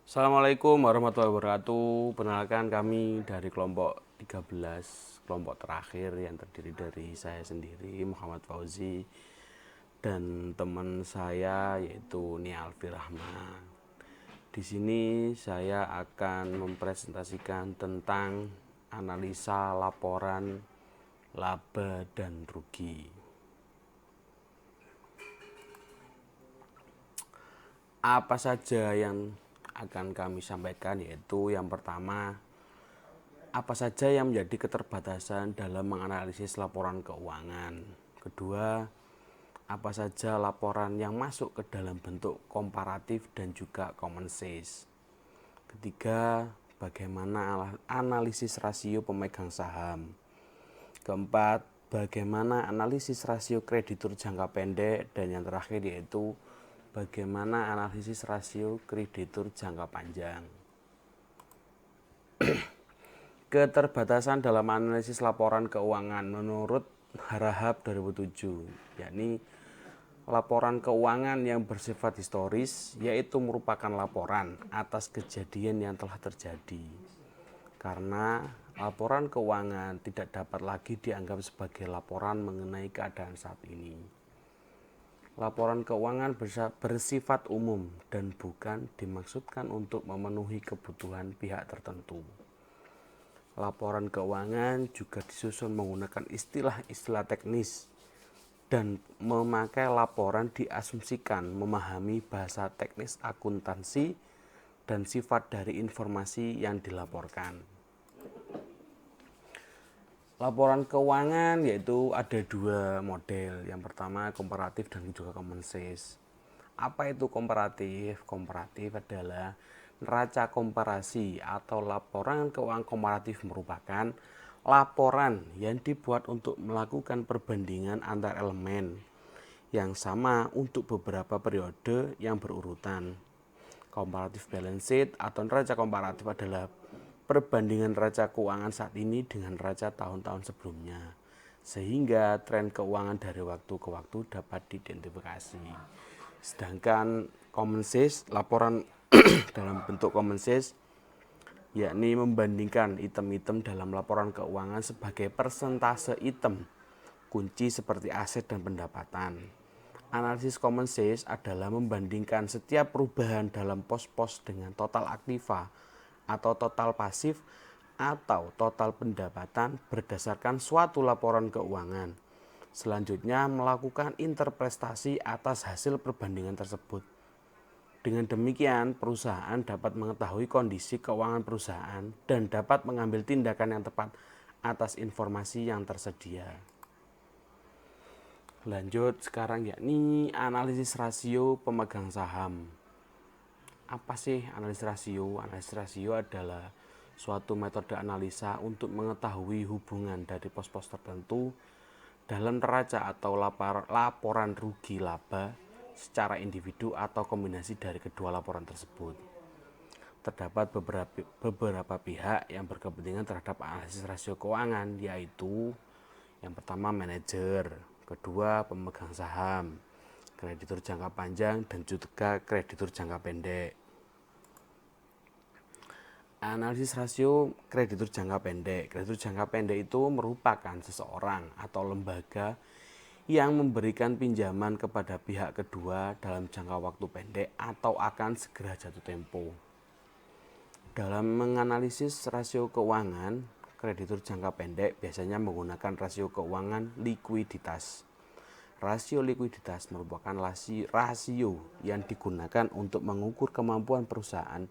Assalamualaikum warahmatullahi wabarakatuh. Perkenalkan kami dari kelompok 13, kelompok terakhir yang terdiri dari saya sendiri Muhammad Fauzi dan teman saya yaitu Nia Alfi Rahma. Di sini saya akan mempresentasikan tentang analisa laporan laba dan rugi. Apa saja yang akan kami sampaikan, yaitu yang pertama, apa saja yang menjadi keterbatasan dalam menganalisis laporan keuangan. Kedua, apa saja laporan yang masuk ke dalam bentuk komparatif dan juga common sense. Ketiga, bagaimana analisis rasio pemegang saham. Keempat, bagaimana analisis rasio kreditur jangka pendek. Dan yang terakhir yaitu bagaimana analisis rasio kreditur jangka panjang. Keterbatasan dalam analisis laporan keuangan menurut Harahap 2007, yakni laporan keuangan yang bersifat historis, yaitu merupakan laporan atas kejadian yang telah terjadi. Karena laporan keuangan tidak dapat lagi dianggap sebagai laporan mengenai keadaan saat ini. Laporan keuangan bersifat umum dan bukan dimaksudkan untuk memenuhi kebutuhan pihak tertentu. Laporan keuangan juga disusun menggunakan istilah-istilah teknis dan memakai laporan diasumsikan memahami bahasa teknis akuntansi dan sifat dari informasi yang dilaporkan. Laporan keuangan yaitu ada dua model. Yang pertama komparatif dan juga common sense. Apa itu komparatif? Komparatif adalah neraca komparasi atau laporan keuangan komparatif merupakan laporan yang dibuat untuk melakukan perbandingan antar elemen yang sama untuk beberapa periode yang berurutan. Comparative balance sheet atau neraca komparatif adalah perbandingan neraca keuangan saat ini dengan neraca tahun-tahun sebelumnya, sehingga tren keuangan dari waktu ke waktu dapat diidentifikasi. Sedangkan common sense, laporan dalam bentuk common sense, yakni membandingkan item-item dalam laporan keuangan sebagai persentase item kunci seperti aset dan pendapatan. Analisis common sense adalah membandingkan setiap perubahan dalam pos-pos dengan total aktiva atau total pasif atau total pendapatan berdasarkan suatu laporan keuangan. Selanjutnya melakukan interpretasi atas hasil perbandingan tersebut. Dengan demikian, perusahaan dapat mengetahui kondisi keuangan perusahaan dan dapat mengambil tindakan yang tepat atas informasi yang tersedia. Lanjut sekarang yakni analisis rasio pemegang saham. Apa sih analisis rasio? Analisis rasio adalah suatu metode analisa untuk mengetahui hubungan dari pos-pos tertentu dalam neraca atau laporan rugi laba secara individu atau kombinasi dari kedua laporan tersebut. Terdapat beberapa pihak yang berkepentingan terhadap analisis rasio keuangan, yaitu yang pertama manajer, kedua pemegang saham, kreditur jangka panjang, dan juga kreditur jangka pendek. Analisis rasio kreditur jangka pendek. Kreditur jangka pendek itu merupakan seseorang atau lembaga yang memberikan pinjaman kepada pihak kedua dalam jangka waktu pendek atau akan segera jatuh tempo. Dalam menganalisis rasio keuangan, kreditur jangka pendek biasanya menggunakan rasio keuangan likuiditas. Rasio likuiditas merupakan rasio yang digunakan untuk mengukur kemampuan perusahaan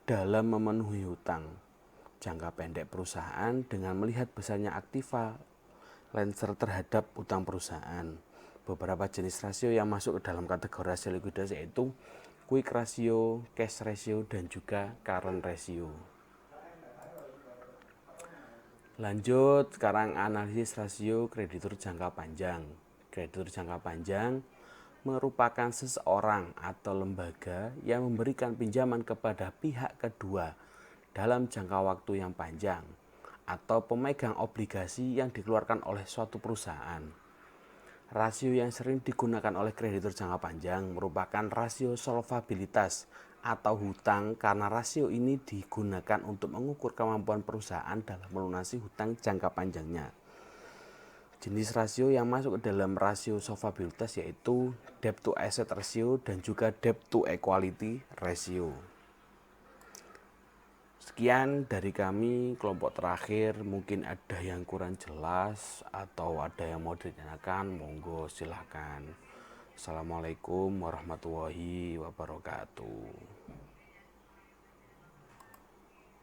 dalam memenuhi hutang jangka pendek perusahaan dengan melihat besarnya aktiva lender terhadap hutang perusahaan. Beberapa jenis rasio yang masuk ke dalam kategori rasio likuiditas yaitu quick ratio, cash ratio, dan juga current ratio. Lanjut sekarang analisis rasio kreditur jangka panjang. Kreditur jangka panjang merupakan seseorang atau lembaga yang memberikan pinjaman kepada pihak kedua dalam jangka waktu yang panjang atau pemegang obligasi yang dikeluarkan oleh suatu perusahaan. Rasio yang sering digunakan oleh kreditur jangka panjang merupakan rasio solvabilitas atau hutang karena rasio ini digunakan untuk mengukur kemampuan perusahaan dalam melunasi hutang jangka panjangnya. Jenis rasio yang masuk ke dalam rasio solvabilitas yaitu debt to asset ratio dan juga debt to equality ratio. Sekian dari kami, kelompok terakhir. Mungkin ada yang kurang jelas atau ada yang mau ditanyakan, monggo silahkan. Assalamualaikum warahmatullahi wabarakatuh.